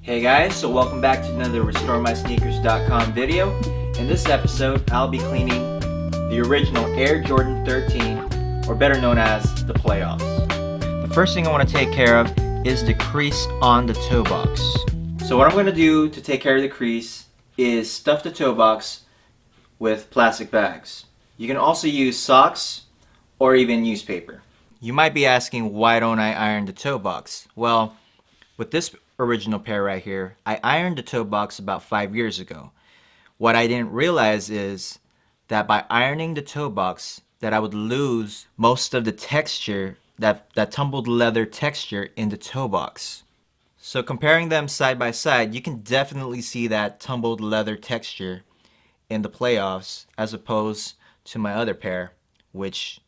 Hey guys, so welcome back to another RestoreMySneakers.com video. In this episode, I'll be cleaning the original Air Jordan 13, or better known as the playoffs. The first thing I want to take care of is the crease on the toe box. So what I'm going to do to take care of the crease is stuff the toe box with plastic bags. You can also use socks or even newspaper. You might be asking, why don't I iron the toe box? Well, with this original pair right here, I ironed the toe box about 5 years ago. What I didn't realize is that by ironing the toe box that I would lose most of the texture, that tumbled leather texture in the toe box. So comparing them side by side, you can definitely see that tumbled leather texture in the playoffs as opposed to my other pair, which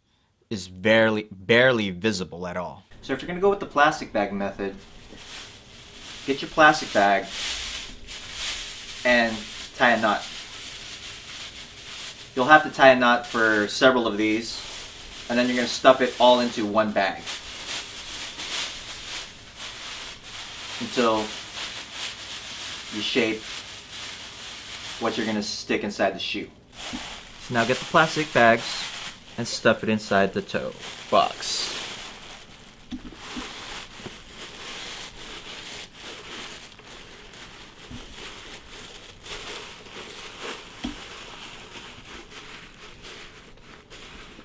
is barely visible at all. So if you're going to go with the plastic bag method, get your plastic bag and tie a knot. You'll have to tie a knot for several of these, and then you're going to stuff it all into one bag until you shape what you're going to stick inside the shoe. So now get the plastic bags and stuff it inside the toe box.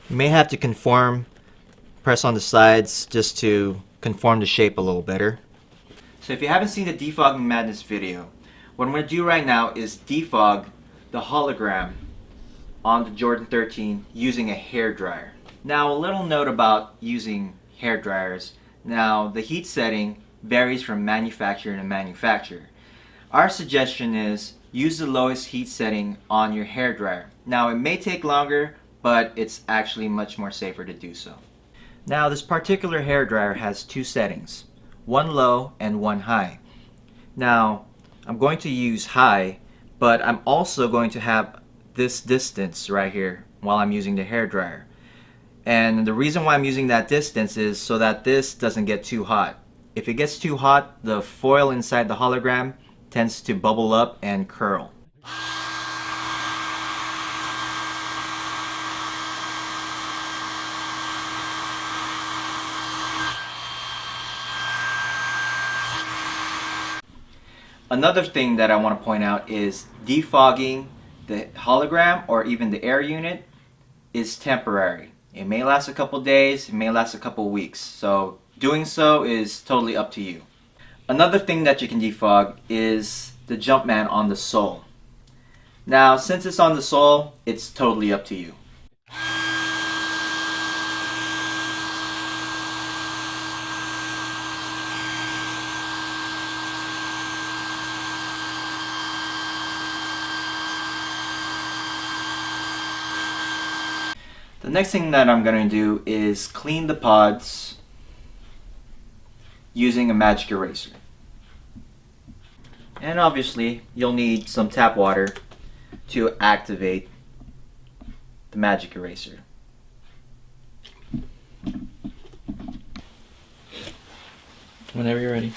You may have to press on the sides just to conform the shape a little better. So if you haven't seen the Defogging Madness video, what I'm going to do right now is defog the hologram on the Jordan 13 using a hair dryer. Now, a little note about using hair dryers. Now, the heat setting varies from manufacturer to manufacturer. Our suggestion is use the lowest heat setting on your hair dryer. Now, it may take longer, but it's actually much more safer to do so. Now, this particular hair dryer has two settings, one low and one high. Now, I'm going to use high, but I'm also going to have this distance right here while I'm using the hair dryer. And the reason why I'm using that distance is so that this doesn't get too hot. If it gets too hot, the foil inside the hologram tends to bubble up and curl. Another thing that I want to point out is defogging the hologram or even the air unit is temporary. It may last a couple days, it may last a couple weeks, so doing so is totally up to you. Another thing that you can defog is the Jumpman on the sole. Now, since it's on the sole, it's totally up to you. The next thing that I'm going to do is clean the pods using a magic eraser. And obviously, you'll need some tap water to activate the magic eraser. Whenever you're ready.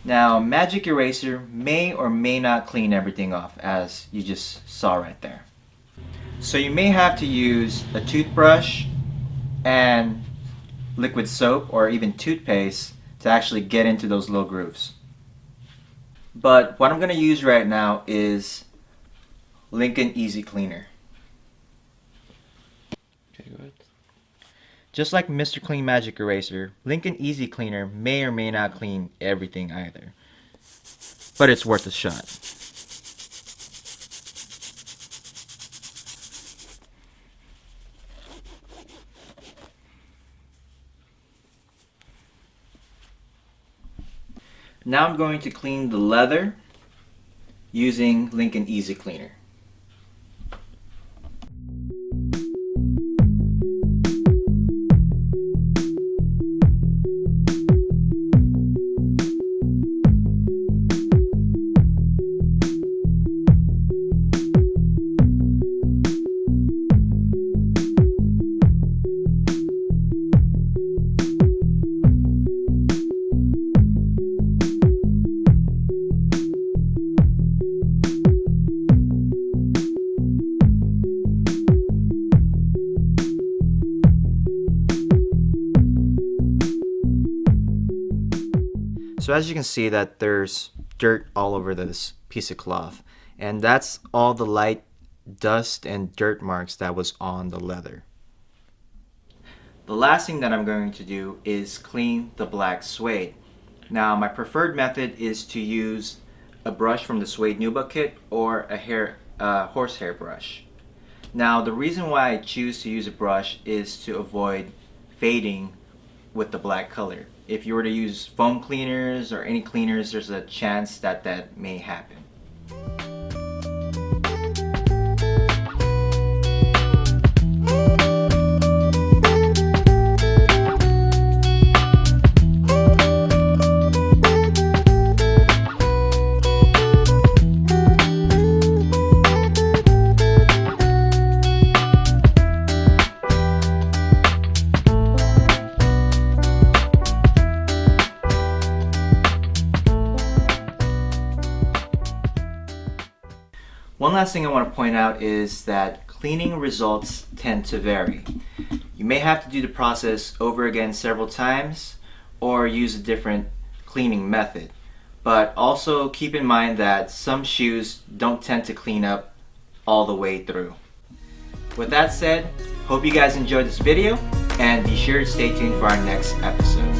Now, magic eraser may or may not clean everything off, as you just saw right there. So you may have to use a toothbrush and liquid soap or even toothpaste to actually get into those little grooves. But what I'm going to use right now is Lincoln Easy Cleaner. Okay, go ahead. Just like Mr. Clean Magic Eraser, Lincoln Easy Cleaner may or may not clean everything either, but it's worth a shot. Now I'm going to clean the leather using Lincoln Easy Cleaner. So as you can see that there's dirt all over this piece of cloth, and that's all the light dust and dirt marks that was on the leather. The last thing that I'm going to do is clean the black suede. Now my preferred method is to use a brush from the Suede Nuba kit or a horsehair brush. Now the reason why I choose to use a brush is to avoid fading with the black color. If you were to use foam cleaners or any cleaners, there's a chance that that may happen. One last thing I want to point out is that cleaning results tend to vary. You may have to do the process over again several times or use a different cleaning method. But also keep in mind that some shoes don't tend to clean up all the way through. With that said, hope you guys enjoyed this video and be sure to stay tuned for our next episode.